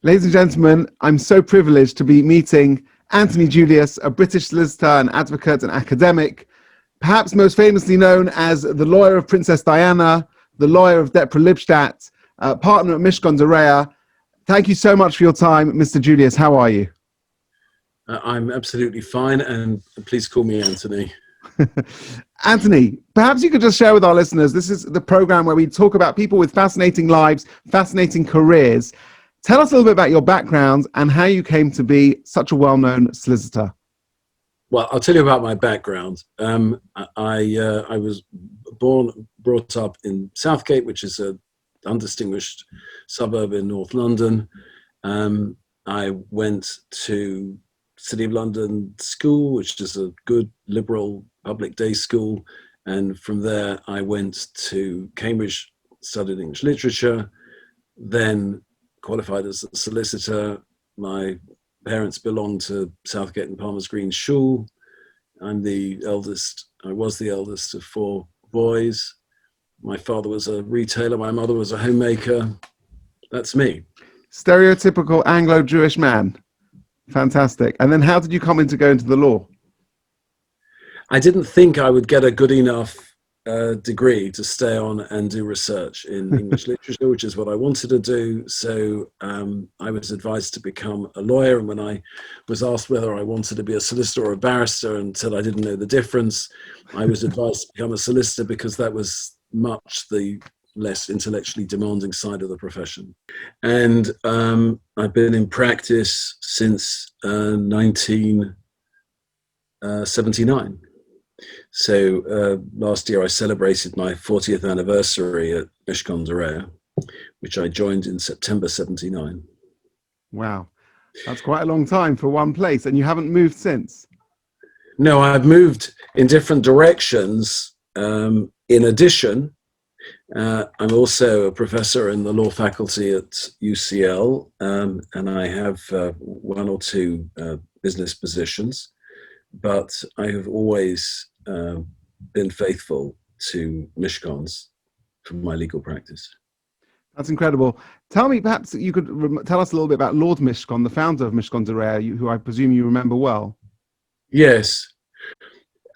Ladies and gentlemen, I'm so privileged to be meeting Anthony Julius, a British solicitor, an advocate, and academic, perhaps most famously known as the lawyer of Princess Diana, the lawyer of Deborah Lipstadt, partner at Mishcon de Reya. Thank you so much for your time, Mr. Julius. How are you? I'm absolutely fine, and please call me Anthony. Anthony, perhaps you could just share with our listeners, this is the program where we talk about people with fascinating lives, fascinating careers. Tell us a little bit about your background and how you came to be such a well-known solicitor. Well, I'll tell you about my background. I was brought up in Southgate, which is an undistinguished suburb in North London. I went to City of London School, which is a good liberal public day school. And from there, I went to Cambridge, studied English literature, then qualified as a solicitor. My parents belonged to Southgate and Palmer's Green Shul. I was the eldest of four boys. My father was a retailer, my mother was a homemaker. That's me. Stereotypical Anglo-Jewish man. Fantastic. And then how did you come go into the law? I didn't think I would get a good enough degree to stay on and do research in English literature, which is what I wanted to do. So I was advised to become a lawyer. And when I was asked whether I wanted to be a solicitor or a barrister and said I didn't know the difference, I was advised to become a solicitor because that was much the less intellectually demanding side of the profession. And I've been in practice since 1979. So last year I celebrated my 40th anniversary at Mishcon de Reya, which I joined in September 79. Wow, that's quite a long time for one place, and you haven't moved since? No, I've moved in different directions. In addition, I'm also a professor in the law faculty at UCL, and I have one or two business positions, but I have always been faithful to Mishkans for my legal practice. That's incredible. Tell me, perhaps you could tell us a little bit about Lord Mishcon, the founder of Mishcon de Reya, who I presume you remember well. Yes,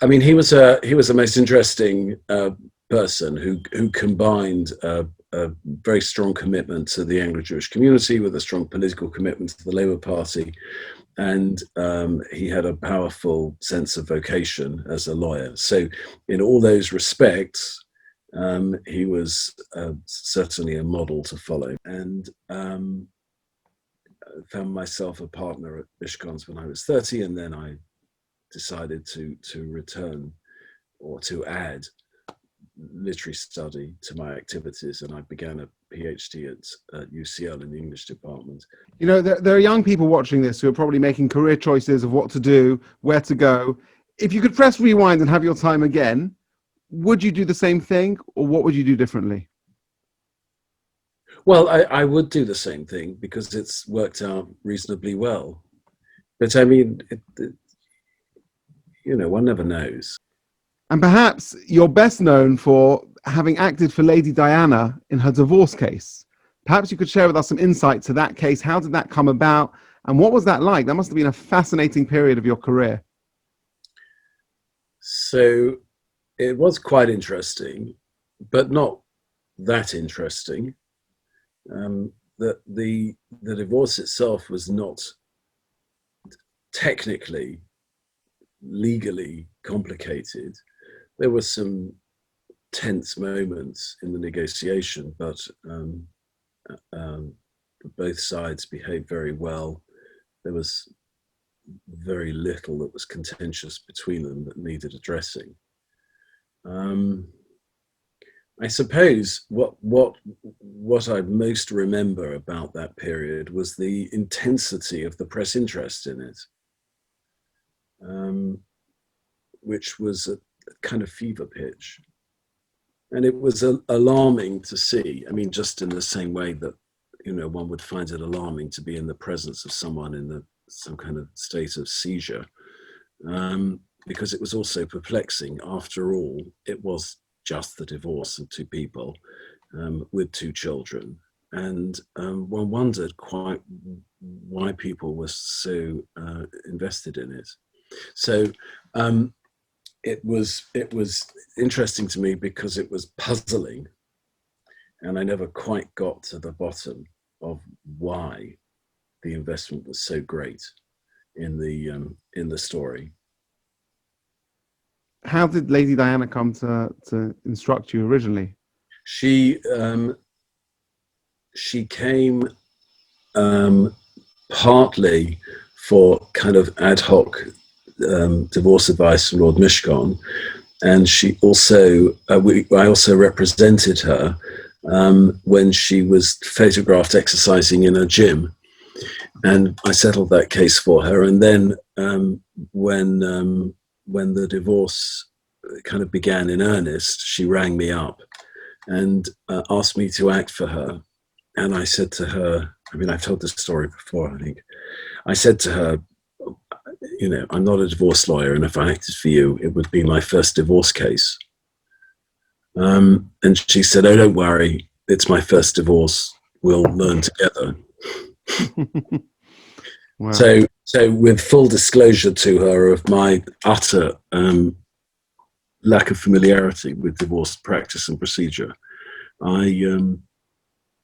I mean he was a most interesting person who combined a very strong commitment to the Anglo-Jewish community with a strong political commitment to the Labour Party. And he had a powerful sense of vocation as a lawyer. So in all those respects, he was certainly a model to follow. And I found myself a partner at Mishkan's when I was 30, and then I decided to return or to add literary study to my activities, and I began a PhD at UCL in the English department. You know, there are young people watching this who are probably making career choices of what to do, where to go. If you could press rewind and have your time again, would you do the same thing, or what would you do differently? Well, I would do the same thing because it's worked out reasonably well. But I mean, one never knows. And perhaps you're best known for having acted for Lady Diana in her divorce case. Perhaps you could share with us some insight to that case. How did that come about? And what was that like? That must have been a fascinating period of your career. So it was quite interesting, but not that interesting. The divorce itself was not technically, legally complicated. There were some tense moments in the negotiation, but both sides behaved very well. There was very little that was contentious between them that needed addressing. I suppose what I most remember about that period was the intensity of the press interest in it, which was a kind of fever pitch. And it was alarming to see. I mean, just in the same way that, one would find it alarming to be in the presence of someone in some kind of state of seizure, because it was also perplexing. After all, it was just the divorce of two people with two children. and one wondered quite why people were so invested in it. So it was interesting to me because it was puzzling, and I never quite got to the bottom of why the investment was so great in the story. How did Lady Diana come to instruct you originally? She came partly for kind of ad hoc divorce advice from Lord Mishcon, and she also I also represented her when she was photographed exercising in a gym, and I settled that case for her. And then when the divorce kind of began in earnest, she rang me up and asked me to act for her. And I said to her, I mean, I've told this story before, I think. I said to her, you know, I'm not a divorce lawyer, and if I acted for you, it would be my first divorce case. And she said, oh, don't worry, it's my first divorce. We'll learn together. Wow. So with full disclosure to her of my utter lack of familiarity with divorce practice and procedure,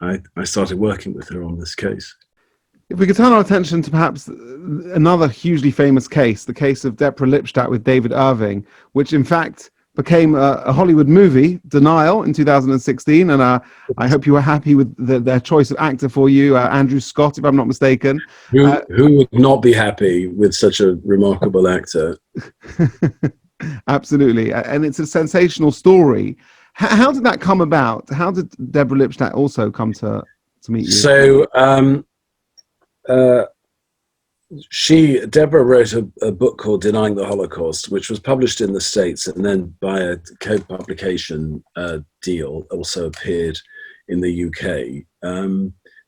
I started working with her on this case. If we could turn our attention to perhaps another hugely famous case, the case of Deborah Lipstadt with David Irving, which in fact became a Hollywood movie, Denial, in 2016. And I hope you were happy with their choice of actor for you, Andrew Scott, if I'm not mistaken. Who would not be happy with such a remarkable actor? Absolutely. And it's a sensational story. How did that come about? How did Deborah Lipstadt also come to meet you? So Deborah wrote a book called Denying the Holocaust, which was published in the States and then by a co-publication deal also appeared in the UK.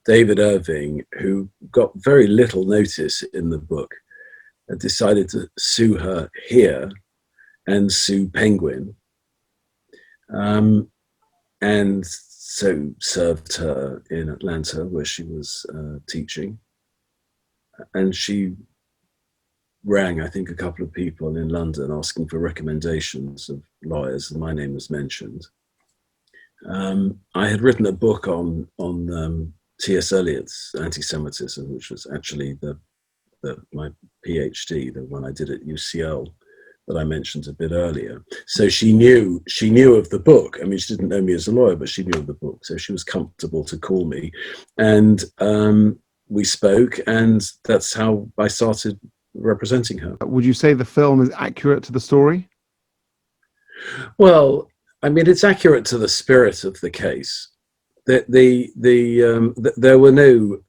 David Irving, who got very little notice in the book, decided to sue her here and sue Penguin. And so served her in Atlanta, where she was teaching. And she rang, I think, a couple of people in London asking for recommendations of lawyers, and my name was mentioned. I had written a book on T.S. Eliot's Antisemitism, which was actually my PhD, the one I did at UCL, that I mentioned a bit earlier. So she knew of the book. I mean, she didn't know me as a lawyer, but she knew of the book. So she was comfortable to call me. And we spoke, and that's how I started representing her. Would you say the film is accurate to the story? Well, I mean, it's accurate to the spirit of the case. There were no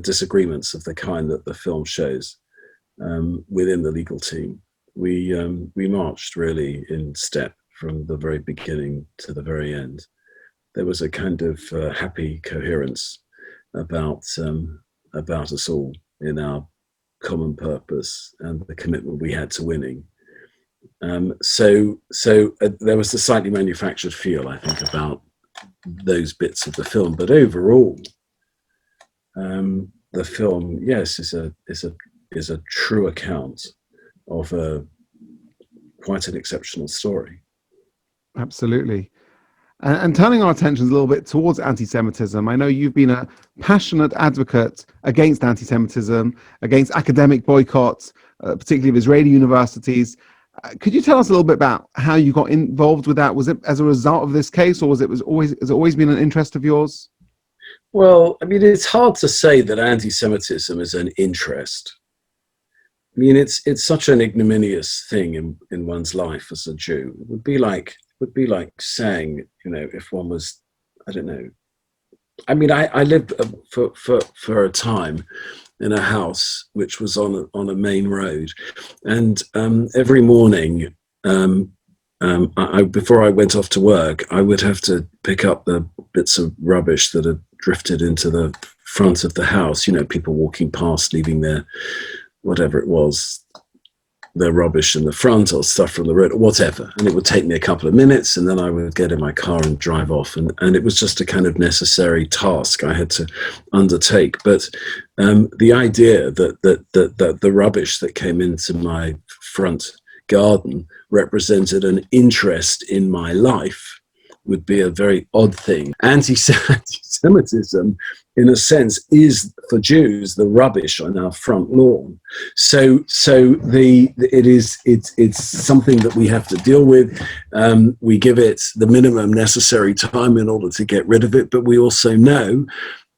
disagreements of the kind that the film shows within the legal team. We marched really in step from the very beginning to the very end. There was a kind of happy coherence about us all in our common purpose and the commitment we had to winning. So there was a slightly manufactured feel, I think, about those bits of the film, but overall, the film, yes, is a true account of quite an exceptional story. Absolutely. And turning our attentions a little bit towards anti-Semitism, I know you've been a passionate advocate against anti-Semitism, against academic boycotts, particularly of Israeli universities. Could you tell us a little bit about how you got involved with that? Was it as a result of this case, or has it always been an interest of yours? Well, I mean, it's hard to say that anti-Semitism is an interest. I mean, it's such an ignominious thing in one's life as a Jew. It would be like saying, you know, if one was, I don't know. I mean, I lived for a time in a house which was on a main road, and every morning, before I went off to work, I would have to pick up the bits of rubbish that had drifted into the front of the house. You know, people walking past, leaving their whatever it was, the rubbish in the front or stuff from the road or whatever. And it would take me a couple of minutes, and then I would get in my car and drive off. And it was just a kind of necessary task I had to undertake. But the idea that the rubbish that came into my front garden represented an interest in my life would be a very odd thing. Anti-Semitism, in a sense, is for Jews the rubbish on our front lawn. So it's something that we have to deal with. We give it the minimum necessary time in order to get rid of it, but we also know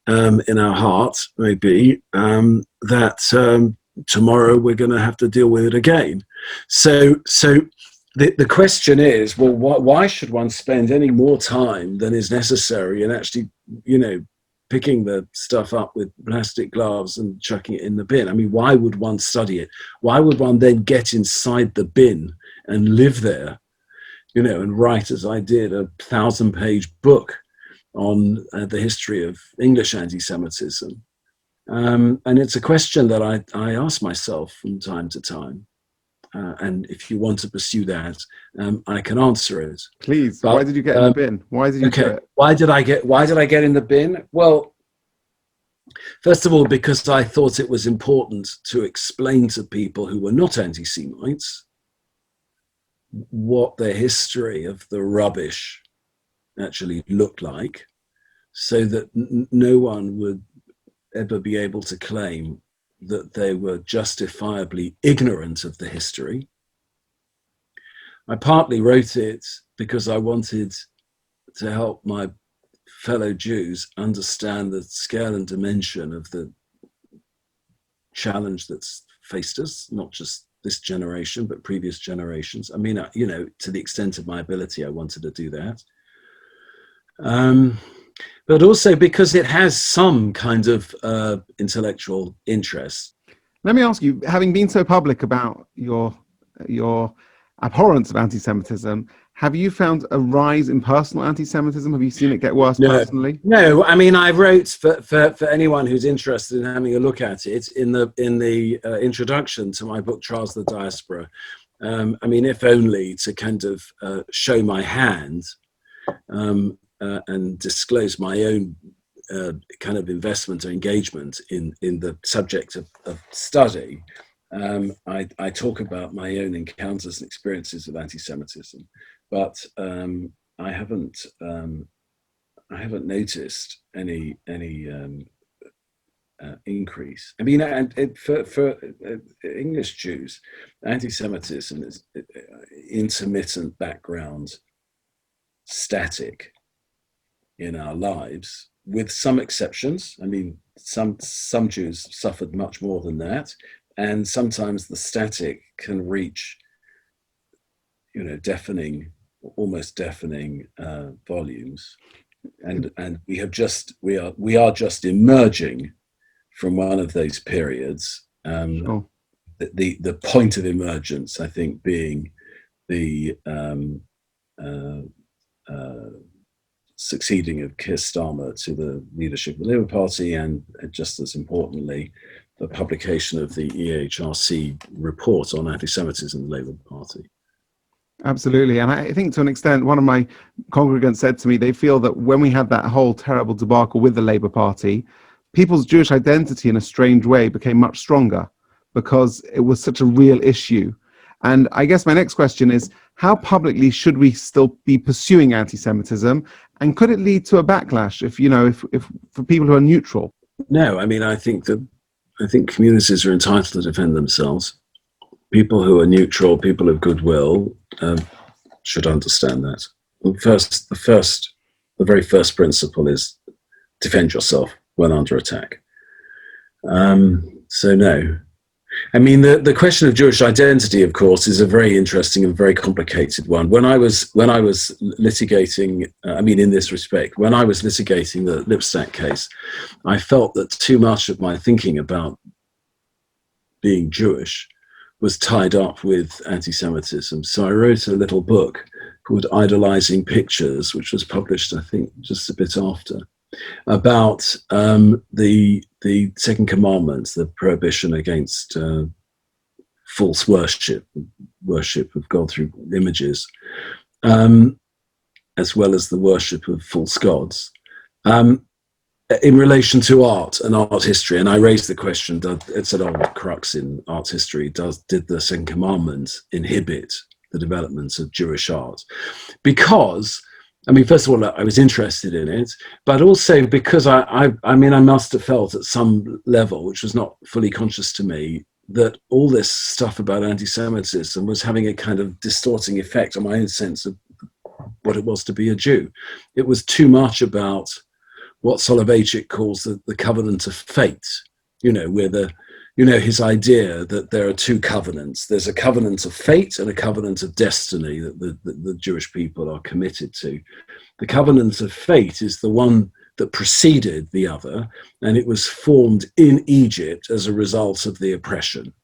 in our heart, maybe, that tomorrow we're going to have to deal with it again. So the question is, well, why should one spend any more time than is necessary in actually, picking the stuff up with plastic gloves and chucking it in the bin? I mean, why would one study it? Why would one then get inside the bin and live there, and write, as I did, a 1,000-page book on the history of English anti-Semitism? And it's a question that I ask myself from time to time. And if you want to pursue that, I can answer it. Please. But, why did you get in the bin? Why did you do it? Why did I get in the bin? Well, first of all, because I thought it was important to explain to people who were not anti-Semites what the history of the rubbish actually looked like, so that no one would ever be able to claim that they were justifiably ignorant of the history. I partly wrote it because I wanted to help my fellow Jews understand the scale and dimension of the challenge that's faced us, not just this generation, but previous generations. I mean, to the extent of my ability, I wanted to do that. But also because it has some kind of intellectual interest. Let me ask you, having been so public about your abhorrence of anti-Semitism, have you found a rise in personal anti-Semitism? Have you seen it get worse personally? No, I mean, I wrote for anyone who's interested in having a look at it in the introduction to my book, Trials of the Diaspora. I mean, if only to kind of show my hand and disclose my own kind of investment or engagement in the subject of study. I talk about my own encounters and experiences of anti-Semitism, but I haven't noticed any increase. I mean, and for English Jews, anti-Semitism is intermittent background, static in our lives, with some exceptions. I mean, some Jews suffered much more than that, and sometimes the static can reach, almost deafening volumes, and we are just emerging from one of those periods. Sure. The point of emergence, I think, being the succeeding of Keir Starmer to the leadership of the Labour Party, and just as importantly, the publication of the EHRC report on anti-Semitism in the Labour Party. Absolutely. And I think to an extent, one of my congregants said to me, they feel that when we had that whole terrible debacle with the Labour Party, people's Jewish identity in a strange way became much stronger because it was such a real issue. And I guess my next question is, how publicly should we still be pursuing anti-Semitism? And could it lead to a backlash if for people who are neutral? No, I mean, I think communities are entitled to defend themselves. People who are neutral, people of goodwill, should understand that. The very first principle is defend yourself when under attack. So no. I mean, the question of Jewish identity, of course, is a very interesting and very complicated one. When I was litigating, in this respect, when I was litigating the Lipstadt case, I felt that too much of my thinking about being Jewish was tied up with anti-Semitism. So I wrote a little book called Idolizing Pictures, which was published, I think, just a bit after, about the Second Commandment, the prohibition against false worship of God through images, as well as the worship of false gods. In relation to art and art history, and I raised the question, it's an old crux in art history, did the Ten Commandments inhibit the development of Jewish art? Because, I mean, first of all, I was interested in it, but also because I must have felt at some level, which was not fully conscious to me, that all this stuff about anti-Semitism was having a kind of distorting effect on my own sense of what it was to be a Jew. It was too much about what Soloveitchik calls the covenant of fate, where his idea that there are two covenants. There's a covenant of fate and a covenant of destiny that the Jewish people are committed to. The covenant of fate is the one that preceded the other, and it was formed in Egypt as a result of the oppression.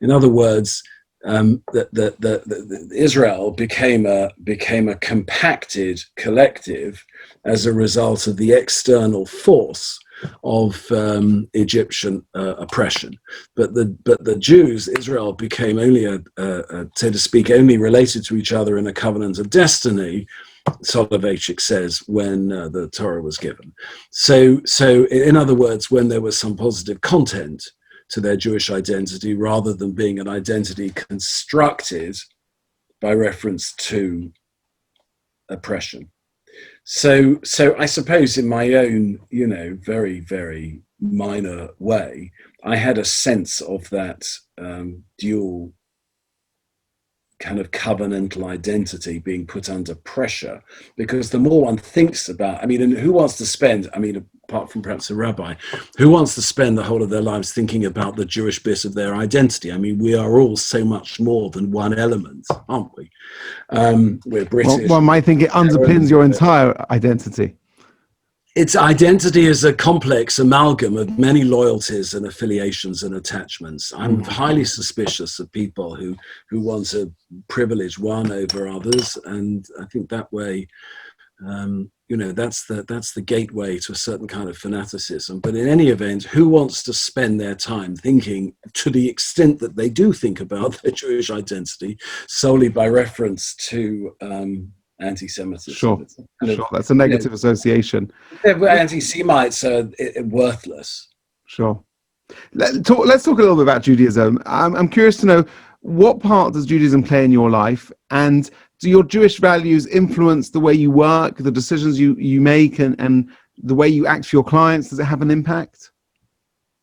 In other words, Israel became a compacted collective as a result of the external force of Egyptian oppression, but the Jews, Israel, became only so to speak, only related to each other in a covenant of destiny. Soloveitchik says when the Torah was given. So in other words, when there was some positive content to their Jewish identity, rather than being an identity constructed by reference to oppression. So I suppose in my own, very, very minor way, I had a sense of that dual kind of covenantal identity being put under pressure, because the more one thinks about, and who wants to spend, apart from perhaps a rabbi, who wants to spend the whole of their lives thinking about the Jewish bit of their identity? We are all so much more than one element, aren't we? We're British. Well, one might think it underpins your entire identity. Its identity is a complex amalgam of many loyalties and affiliations and attachments. I'm highly suspicious of people who want to privilege one over others, and I think that way, that's the gateway to a certain kind of fanaticism. But in any event, who wants to spend their time thinking, to the extent that they do think about their Jewish identity, solely by reference to anti-Semitism? Sure, that's a negative association. Anti-Semites are worthless. Sure. Let's talk a little bit about Judaism. I'm curious to know, what part does Judaism play in your life, and do your Jewish values influence the way you work, the decisions you make, and the way you act for your clients? Does it have an impact?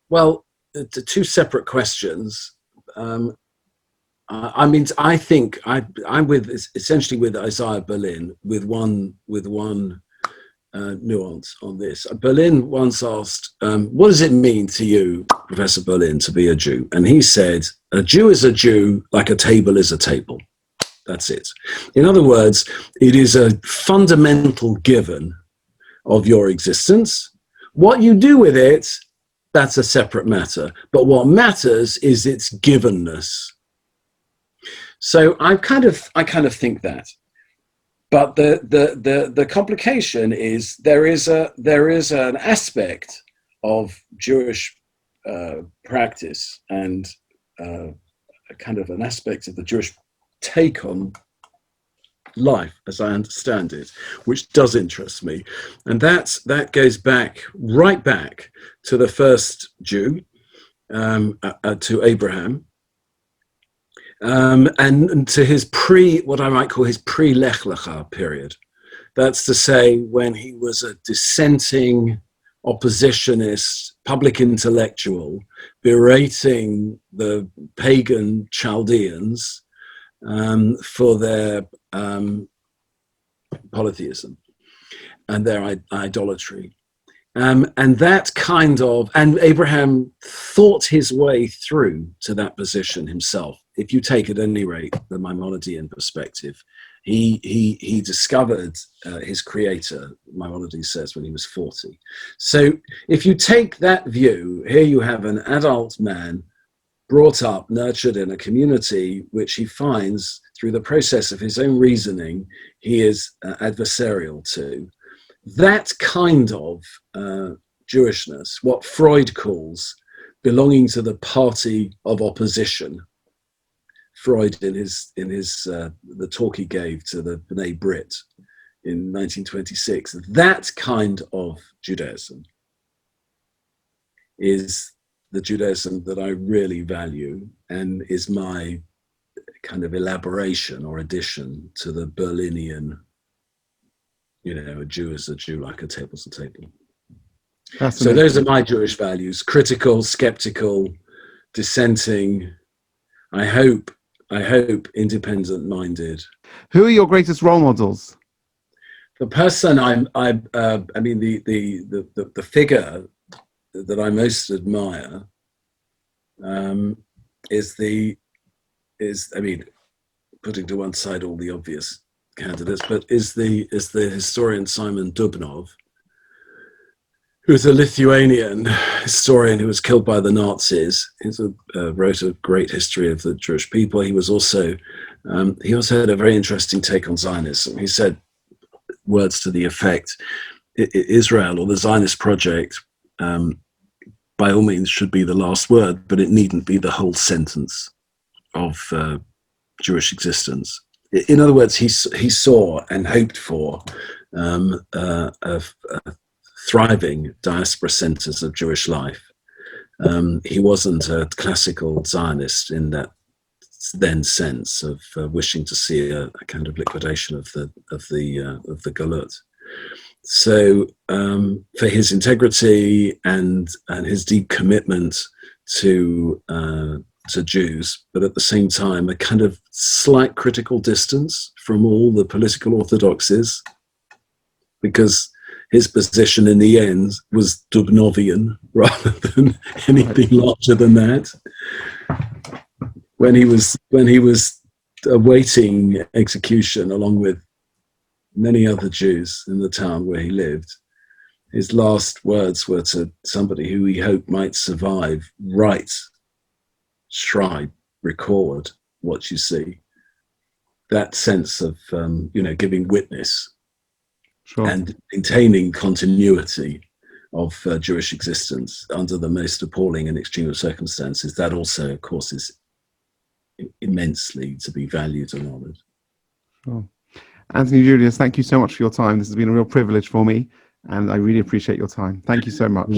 Well, the two separate questions. I think I'm essentially with Isaiah Berlin with one nuance on this. Berlin once asked, "What does it mean to you, Professor Berlin, to be a Jew?" And he said, "A Jew is a Jew, like a table is a table. That's it." In other words, it is a fundamental given of your existence. What you do with it, that's a separate matter. But what matters is its givenness. So I kind of think that, but the complication is there is an aspect of Jewish practice and a kind of an aspect of the Jewish take on life, as I understand it, which does interest me, and that goes right back to the first Jew, to Abraham. And to his what I might call his pre-Lech Lecha period. That's to say, when he was a dissenting, oppositionist, public intellectual, berating the pagan Chaldeans for their polytheism and their idolatry. And Abraham thought his way through to that position himself. If you take at any rate the Maimonidean perspective, he discovered his creator, Maimonides says, when he was 40. So if you take that view, here you have an adult man brought up, nurtured in a community which he finds through the process of his own reasoning he is adversarial to. That kind of Jewishness, what Freud calls belonging to the party of opposition, Freud in his the talk he gave to the B'nai Brit in 1926. That kind of Judaism is the Judaism that I really value, and is my kind of elaboration or addition to the Berlinian, a Jew is a Jew, like a table's a table. So those are my Jewish values: critical, skeptical, dissenting, I hope independent-minded. Who are your greatest role models? The person the figure that I most admire is putting to one side all the obvious candidates, but is the historian Simon Dubnov, who's a Lithuanian historian who was killed by the Nazis. He wrote a great history of the Jewish people. He also had a very interesting take on Zionism. He said words to the effect, Israel, or the Zionist project, by all means should be the last word, but it needn't be the whole sentence of Jewish existence. In other words, he saw and hoped for thriving diaspora centers of Jewish life. He wasn't a classical Zionist in that then sense of wishing to see a kind of liquidation of the Galut. So for his integrity and his deep commitment to Jews, but at the same time a kind of slight critical distance from all the political orthodoxies, because his position in the end was Dubnovian rather than anything larger than that. When he was awaiting execution along with many other Jews in the town where he lived, his last words were to somebody who he hoped might survive: write, scribe, record what you see. That sense of giving witness. Sure. And maintaining continuity of Jewish existence under the most appalling and extreme of circumstances, that also, of course, is immensely to be valued and honoured. Sure. Anthony Julius, thank you so much for your time. This has been a real privilege for me, and I really appreciate your time. Thank you so much.